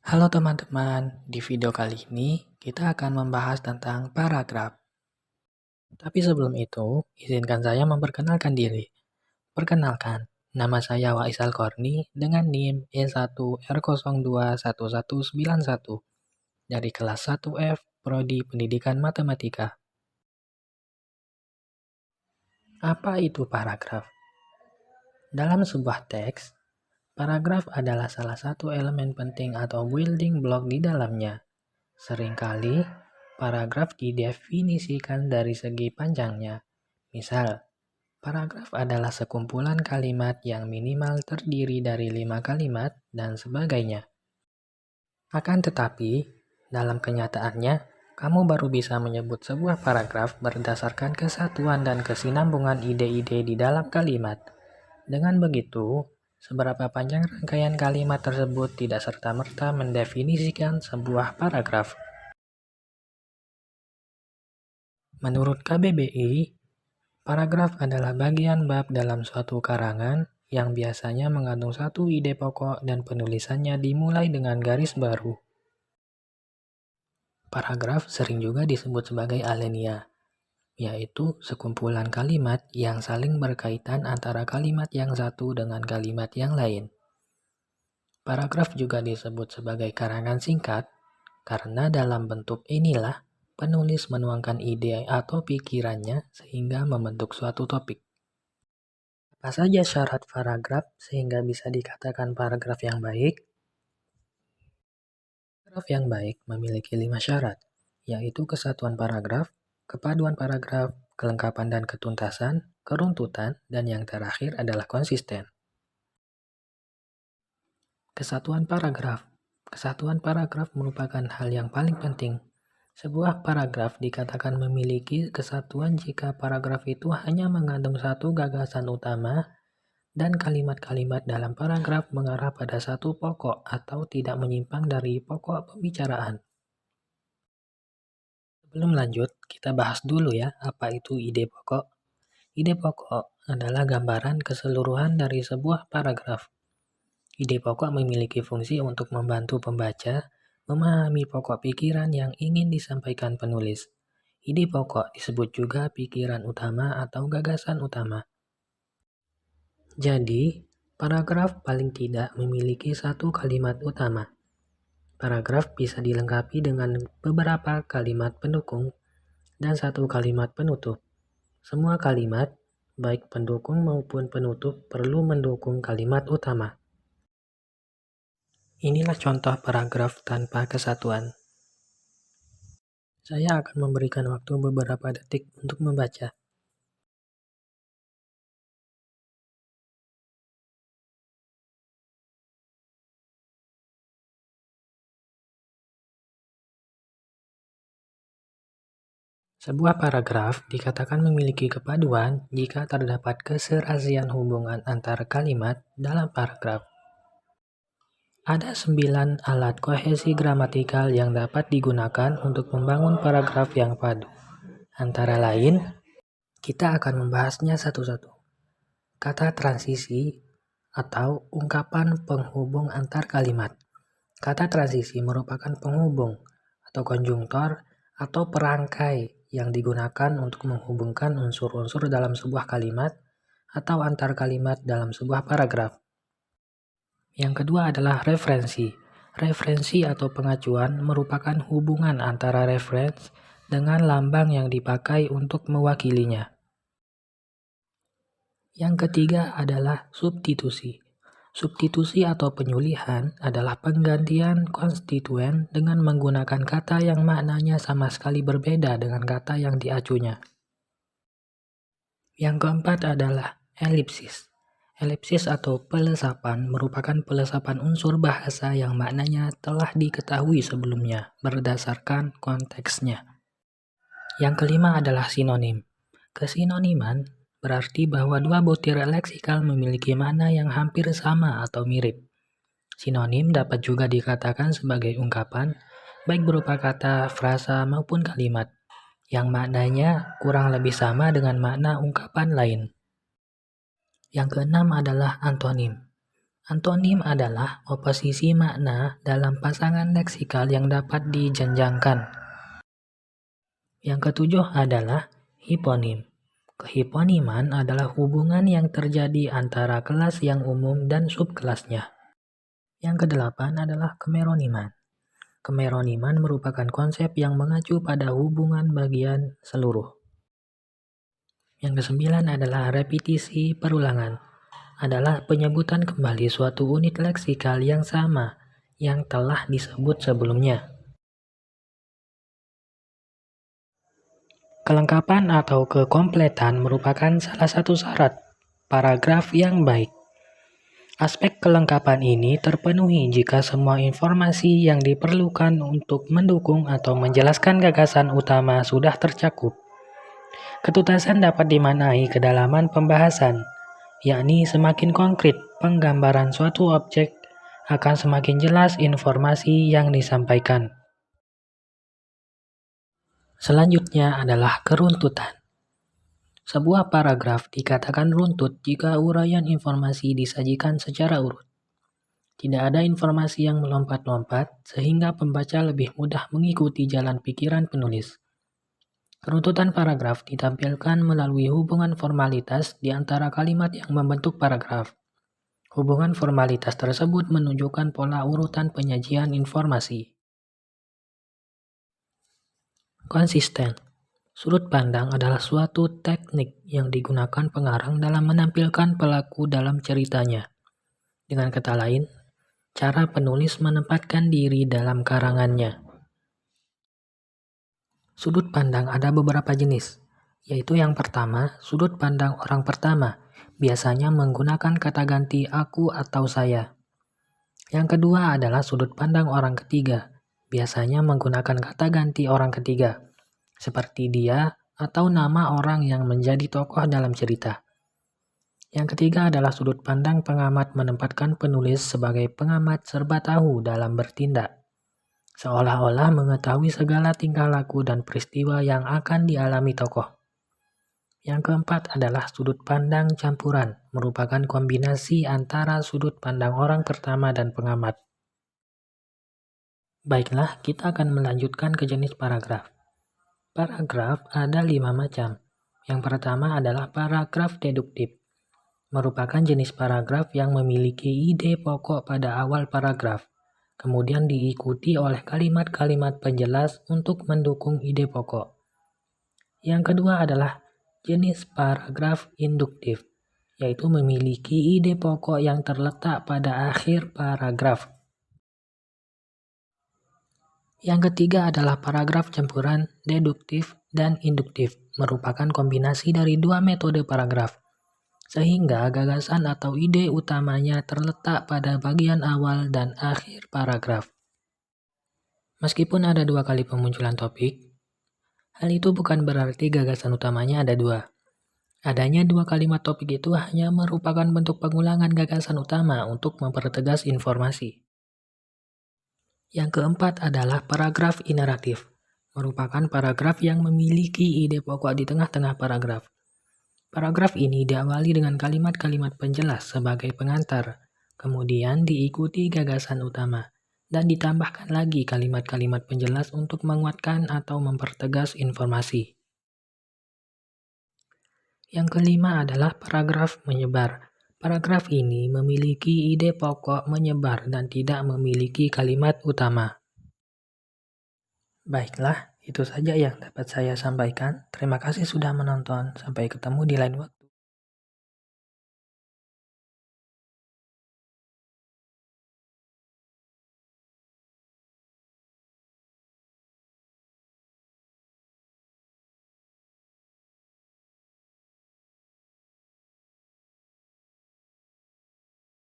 Halo teman-teman, di video kali ini kita akan membahas tentang paragraf. Tapi sebelum itu, izinkan saya memperkenalkan diri. Perkenalkan, nama saya Waisal Korni dengan NIM E1R021191 dari kelas 1F Prodi Pendidikan Matematika. Apa itu paragraf? Dalam sebuah teks, paragraf adalah salah satu elemen penting atau building block di dalamnya. Seringkali, paragraf didefinisikan dari segi panjangnya. Misal, paragraf adalah sekumpulan kalimat yang minimal terdiri dari 5 kalimat dan sebagainya. Akan tetapi, dalam kenyataannya, kamu baru bisa menyebut sebuah paragraf berdasarkan kesatuan dan kesinambungan ide-ide di dalam kalimat. Dengan begitu, seberapa panjang rangkaian kalimat tersebut tidak serta-merta mendefinisikan sebuah paragraf. Menurut KBBI, paragraf adalah bagian bab dalam suatu karangan yang biasanya mengandung satu ide pokok dan penulisannya dimulai dengan garis baru. Paragraf sering juga disebut sebagai alinea, yaitu sekumpulan kalimat yang saling berkaitan antara kalimat yang satu dengan kalimat yang lain. Paragraf juga disebut sebagai karangan singkat karena dalam bentuk inilah penulis menuangkan ide atau pikirannya sehingga membentuk suatu topik. Apa saja syarat paragraf sehingga bisa dikatakan paragraf yang baik? Paragraf yang baik memiliki 5 syarat, yaitu kesatuan paragraf, kepaduan paragraf, kelengkapan dan ketuntasan, keruntutan, dan yang terakhir adalah konsisten. Kesatuan paragraf. Kesatuan paragraf merupakan hal yang paling penting. Sebuah paragraf dikatakan memiliki kesatuan jika paragraf itu hanya mengandung satu gagasan utama dan kalimat-kalimat dalam paragraf mengarah pada satu pokok atau tidak menyimpang dari pokok pembicaraan. Sebelum lanjut, kita bahas dulu ya apa itu ide pokok. Ide pokok adalah gambaran keseluruhan dari sebuah paragraf. Ide pokok memiliki fungsi untuk membantu pembaca memahami pokok pikiran yang ingin disampaikan penulis. Ide pokok disebut juga pikiran utama atau gagasan utama. Jadi, paragraf paling tidak memiliki satu kalimat utama. Paragraf bisa dilengkapi dengan beberapa kalimat pendukung dan satu kalimat penutup. Semua kalimat, baik pendukung maupun penutup, perlu mendukung kalimat utama. Inilah contoh paragraf tanpa kesatuan. Saya akan memberikan waktu beberapa detik untuk membaca. Sebuah paragraf dikatakan memiliki kepaduan jika terdapat keserasian hubungan antar kalimat dalam paragraf. Ada 9 alat kohesi gramatikal yang dapat digunakan untuk membangun paragraf yang padu. Antara lain, kita akan membahasnya satu-satu. Kata transisi atau ungkapan penghubung antar kalimat. Kata transisi merupakan penghubung atau konjungtor atau perangkai yang digunakan untuk menghubungkan unsur-unsur dalam sebuah kalimat atau antar kalimat dalam sebuah paragraf. Yang kedua adalah referensi. Referensi atau pengacuan merupakan hubungan antara reference dengan lambang yang dipakai untuk mewakilinya. Yang ketiga adalah substitusi. Substitusi atau penyulihan adalah penggantian konstituen dengan menggunakan kata yang maknanya sama sekali berbeda dengan kata yang diacunya. Yang keempat adalah elipsis. Elipsis atau pelesapan merupakan pelesapan unsur bahasa yang maknanya telah diketahui sebelumnya berdasarkan konteksnya. Yang kelima adalah sinonim. Kesinoniman berarti bahwa dua butir leksikal memiliki makna yang hampir sama atau mirip. Sinonim dapat juga dikatakan sebagai ungkapan, baik berupa kata, frasa, maupun kalimat, yang maknanya kurang lebih sama dengan makna ungkapan lain. Yang keenam adalah antonim. Antonim adalah oposisi makna dalam pasangan leksikal yang dapat dijenjangkan. Yang ketujuh adalah hiponim. Kehiponiman adalah hubungan yang terjadi antara kelas yang umum dan subkelasnya. Yang kedelapan adalah kemeroniman. Kemeroniman merupakan konsep yang mengacu pada hubungan bagian seluruh. Yang kesembilan adalah repetisi perulangan. Adalah penyebutan kembali suatu unit leksikal yang sama yang telah disebut sebelumnya. Kelengkapan atau kekompletan merupakan salah satu syarat paragraf yang baik. Aspek kelengkapan ini terpenuhi jika semua informasi yang diperlukan untuk mendukung atau menjelaskan gagasan utama sudah tercakup. Ketuntasan dapat dimaknai kedalaman pembahasan, yakni semakin konkret penggambaran suatu objek akan semakin jelas informasi yang disampaikan. Selanjutnya adalah keruntutan. Sebuah paragraf dikatakan runtut jika uraian informasi disajikan secara urut. Tidak ada informasi yang melompat-lompat sehingga pembaca lebih mudah mengikuti jalan pikiran penulis. Keruntutan paragraf ditampilkan melalui hubungan formalitas di antara kalimat yang membentuk paragraf. Hubungan formalitas tersebut menunjukkan pola urutan penyajian informasi. Konsisten. Sudut pandang adalah suatu teknik yang digunakan pengarang dalam menampilkan pelaku dalam ceritanya. Dengan kata lain, cara penulis menempatkan diri dalam karangannya. Sudut pandang ada beberapa jenis, yaitu yang pertama, sudut pandang orang pertama, biasanya menggunakan kata ganti aku atau saya. Yang kedua adalah sudut pandang orang ketiga, biasanya menggunakan kata ganti orang ketiga, seperti dia atau nama orang yang menjadi tokoh dalam cerita. Yang ketiga adalah sudut pandang pengamat menempatkan penulis sebagai pengamat serba tahu dalam bertindak, seolah-olah mengetahui segala tingkah laku dan peristiwa yang akan dialami tokoh. Yang keempat adalah sudut pandang campuran, merupakan kombinasi antara sudut pandang orang pertama dan pengamat. Baiklah, kita akan melanjutkan ke jenis paragraf. Paragraf ada 5 macam. Yang pertama adalah paragraf deduktif. Merupakan jenis paragraf yang memiliki ide pokok pada awal paragraf, kemudian diikuti oleh kalimat-kalimat penjelas untuk mendukung ide pokok. Yang kedua adalah jenis paragraf induktif, yaitu memiliki ide pokok yang terletak pada akhir paragraf. Yang ketiga adalah paragraf campuran deduktif dan induktif, merupakan kombinasi dari dua metode paragraf, sehingga gagasan atau ide utamanya terletak pada bagian awal dan akhir paragraf. Meskipun ada 2 kali pemunculan topik, hal itu bukan berarti gagasan utamanya ada 2. Adanya 2 kalimat topik itu hanya merupakan bentuk pengulangan gagasan utama untuk mempertegas informasi. Yang keempat adalah paragraf ineratif, merupakan paragraf yang memiliki ide pokok di tengah-tengah paragraf. Paragraf ini diawali dengan kalimat-kalimat penjelas sebagai pengantar, kemudian diikuti gagasan utama, dan ditambahkan lagi kalimat-kalimat penjelas untuk menguatkan atau mempertegas informasi. Yang kelima adalah paragraf menyebar. Paragraf ini memiliki ide pokok menyebar dan tidak memiliki kalimat utama. Baiklah, itu saja yang dapat saya sampaikan. Terima kasih sudah menonton. Sampai ketemu di lain waktu.